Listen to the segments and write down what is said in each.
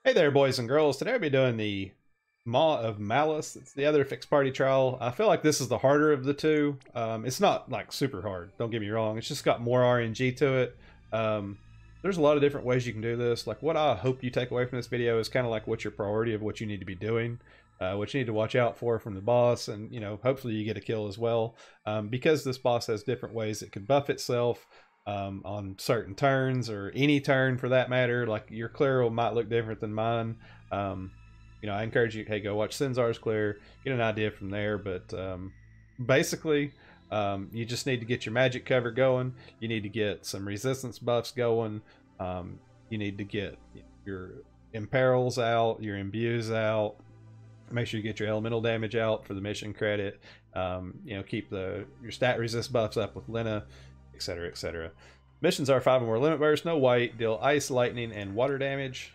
Hey there, boys and girls. Today I'll be doing the Maw of Malice. It's the other fixed party trial. I feel like this is the harder of the two. It's not like super hard, don't get me wrong. It's just got more RNG to it. There's a lot of different ways you can do this. Like what I hope you take away from this video is kind of like what's your priority of what you need to be doing. What you need to watch out for from the boss, and hopefully you get a kill as well. Because this boss has different ways it can buff itself. On certain turns, or any turn for that matter. Like your clear might look different than mine. I encourage you, hey, go watch Sinzar's clear, get an idea from there. But basically, you just need to get your magic cover going. You need to get some resistance buffs going. You need to get your imperils out, your imbues out. Make sure you get your elemental damage out for the mission credit. Keep your stat resist buffs up with Lena, etc., etc. Missions are 5 or more limit bursts, no white, deal ice, lightning, and water damage.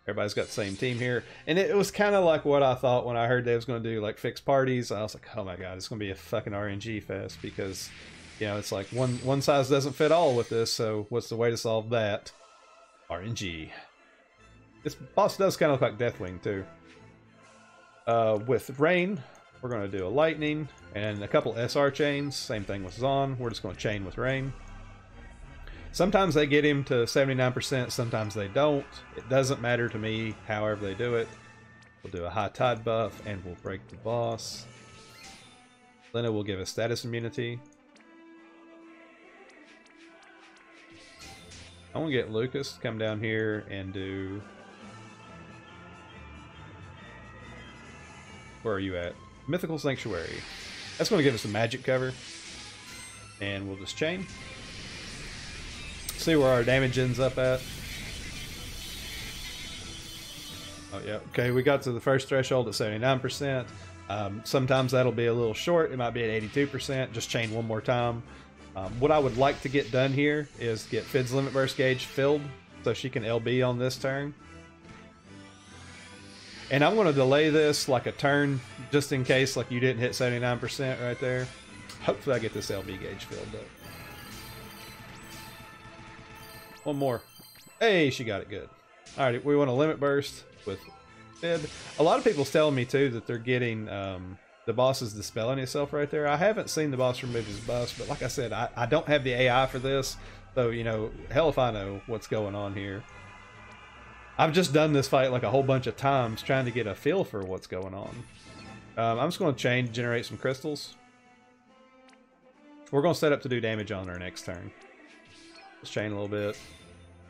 Everybody's got the same team here, and it was kind of like what I thought when I heard they was going to do like fixed parties. I was like, oh my god, it's going to be a fucking RNG fest, because it's like one size doesn't fit all with this. So what's the way to solve that? RNG. This boss does kind of look like Deathwing too. With Rain, we're going to do a lightning and a couple SR chains. Same thing with Zon. We're just going to chain with Rain. Sometimes they get him to 79%, sometimes they don't. It doesn't matter to me however they do it. We'll do a high tide buff and we'll break the boss. Lena will give us status immunity. I want to get Lucas to come down here and do... Where are you at? Mythical Sanctuary. That's going to give us a magic cover. And we'll just chain. See where our damage ends up at. Oh yeah, okay, we got to the first threshold at 79%. Sometimes that'll be a little short. It might be at 82%. Just chain one more time. What I would like to get done here is get Fid's limit burst gauge filled so she can LB on this turn. And I'm going to delay this like a turn, just in case like you didn't hit 79% right there. Hopefully I get this LB gauge filled up. One more. Hey, she got it good. Alright, we want a limit burst with Fid. A lot of people's telling me too that they're getting the boss is dispelling itself right there. I haven't seen the boss remove his buffs, but like I said, I don't have the AI for this. So, hell if I know what's going on here. I've just done this fight like a whole bunch of times trying to get a feel for what's going on. I'm just going to chain to generate some crystals. We're going to set up to do damage on our next turn. Let's chain a little bit.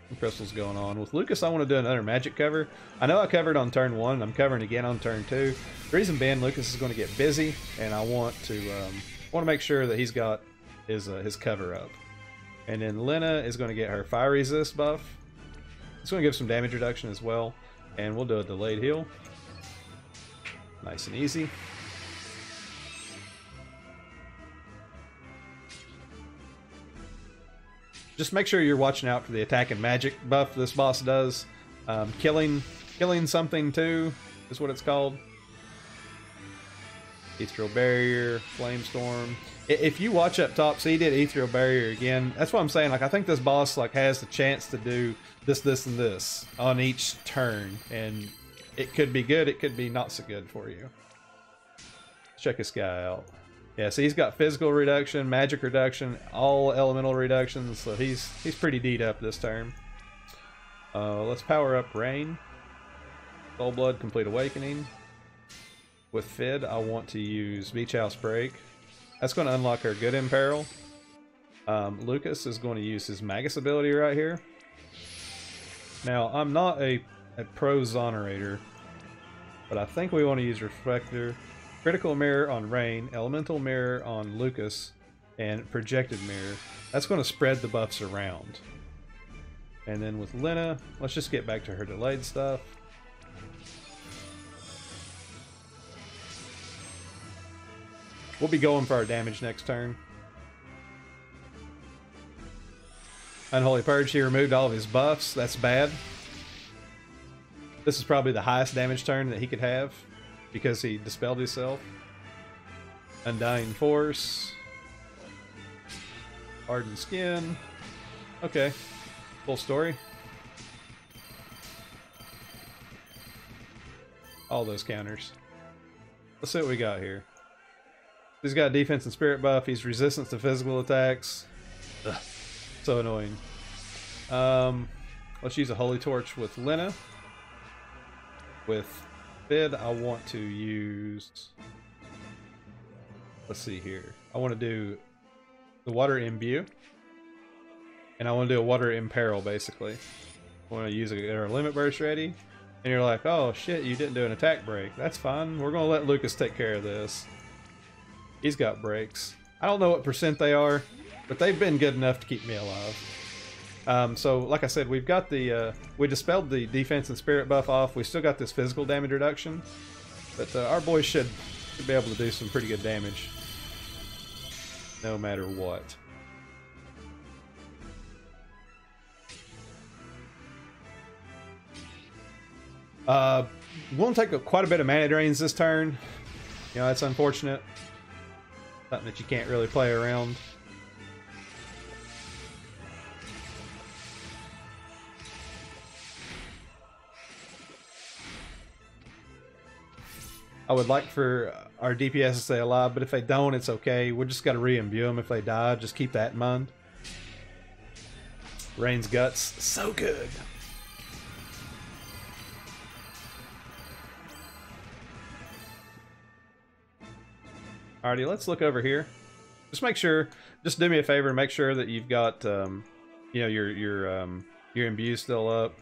Some crystals going on. With Lucas, I want to do another magic cover. I know I covered on turn 1. I'm covering again on turn 2. The reason being, Lucas is going to get busy, and I want to make sure that he's got his cover up. And then Lena is going to get her fire resist buff. It's going to give some damage reduction as well, and we'll do a delayed heal. Nice and easy. Just make sure you're watching out for the attack and magic buff this boss does. Killing something too is what it's called. Ethereal Barrier, Flamestorm. If you watch up top, see, he did Ethereal Barrier again. That's what I'm saying. Like, I think this boss has the chance to do this, and this on each turn, and it could be good. It could be not so good for you. Check this guy out. Yeah, so he's got physical reduction, magic reduction, all elemental reductions. So he's pretty D'd up this turn. Let's power up Rain. Soul Blood, Complete Awakening. With Fid, I want to use Beach House Break. That's going to unlock our good Imperil. Lucas is going to use his Magus ability right here. Now, I'm not a pro Zonerator, but I think we want to use Reflector, Critical Mirror on Rain, Elemental Mirror on Lucas, and Projected Mirror. That's going to spread the buffs around. And then with Lena, let's just get back to her delayed stuff. We'll be going for our damage next turn. Unholy Purge, he removed all of his buffs. That's bad. This is probably the highest damage turn that he could have because he dispelled himself. Undying Force. Hardened Skin. Okay. Full story. all those counters. Let's see what we got here. He's got defense and spirit buff. He's resistance to physical attacks. Ugh, so annoying. Let's use a Holy Torch with Lina. With Fid, I want to use... Let's see here. I want to do the Water Imbue. And I want to do a Water Imperil, basically. I want to use our Limit Burst ready. And you're like, oh shit, you didn't do an attack break. That's fine. We're going to let Lucas take care of this. He's got breaks. I don't know what percent they are, but they've been good enough to keep me alive. So, like I said, we've got the... we dispelled the defense and spirit buff off. We still got this physical damage reduction. But our boys should be able to do some pretty good damage. No matter what. We'll take quite a bit of mana drains this turn. You know, that's unfortunate. Something that you can't really play around. I would like for our DPS to stay alive, but if they don't, it's okay. We just got to re-imbue them if they die. Just keep that in mind. Rain's Guts, so good. Alrighty, let's look over here. Just make sure, just do me a favor and make sure that you've got, you know, your imbue still up.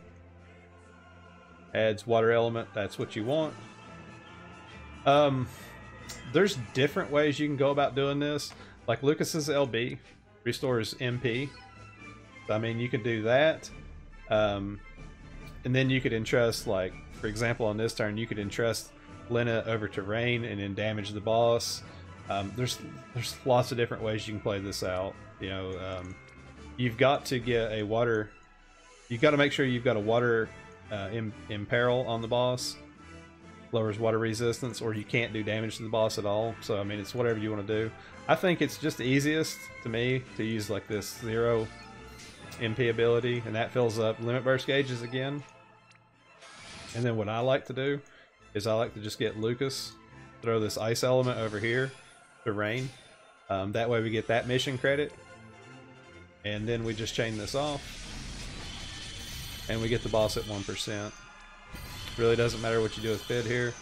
Adds water element, that's what you want. There's different ways you can go about doing this. Like Lucas's LB restores MP. I mean, you could do that. And then you could entrust, like, for example, on this turn, you could entrust Lina over to Rain and then damage the boss. There's lots of different ways you can play this out. You know, you've got to get a water. You've got to make sure you've got a water imperil on the boss. Lowers water resistance, or you can't do damage to the boss at all. So I mean, it's whatever you want to do. I think it's just the easiest to me to use like this 0 MP ability, and that fills up limit burst gauges again. And then what I like to do is I like to just get Lucas, throw this ice element over here to Rain. That way we get that mission credit, and then we just chain this off, and we get the boss at 1%. Really doesn't matter what you do with Fid here.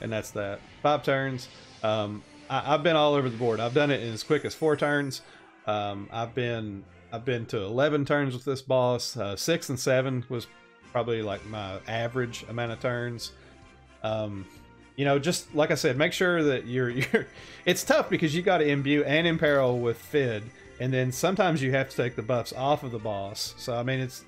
And that's that. 5 turns. I've been all over the board. I've done it in as quick as 4 turns. I've been to 11 turns with this boss. 6 and 7 was probably like my average amount of turns. You know, just like I said, make sure that you're it's tough because you got to imbue and imperil with Fid, and then sometimes you have to take the buffs off of the boss. So I mean, it's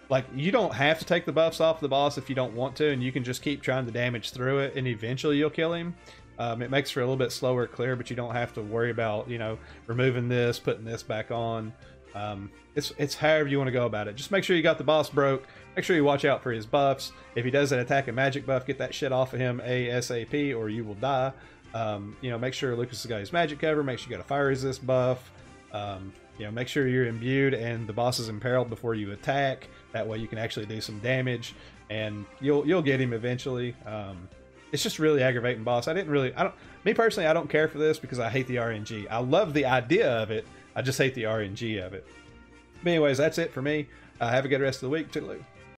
like you don't have to take the buffs off the boss if you don't want to, and you can just keep trying to damage through it, and eventually you'll kill him. It makes for a little bit slower clear, but you don't have to worry about, you know, removing this, putting this back on. It's however you want to go about it. Just make sure you got the boss broke. Make sure you watch out for his buffs. If he does an attack and magic buff, get that shit off of him ASAP or you will die. You know, make sure Lucas has got his magic cover. Make sure you got a fire resist buff. You know, make sure you're imbued and the boss is imperiled before you attack. That way you can actually do some damage, and you'll get him eventually. It's just really aggravating boss. Me personally, I don't care for this because I hate the RNG. I love the idea of it. I just hate the RNG of it. But anyways, that's it for me. Have a good rest of the week. Toodaloo.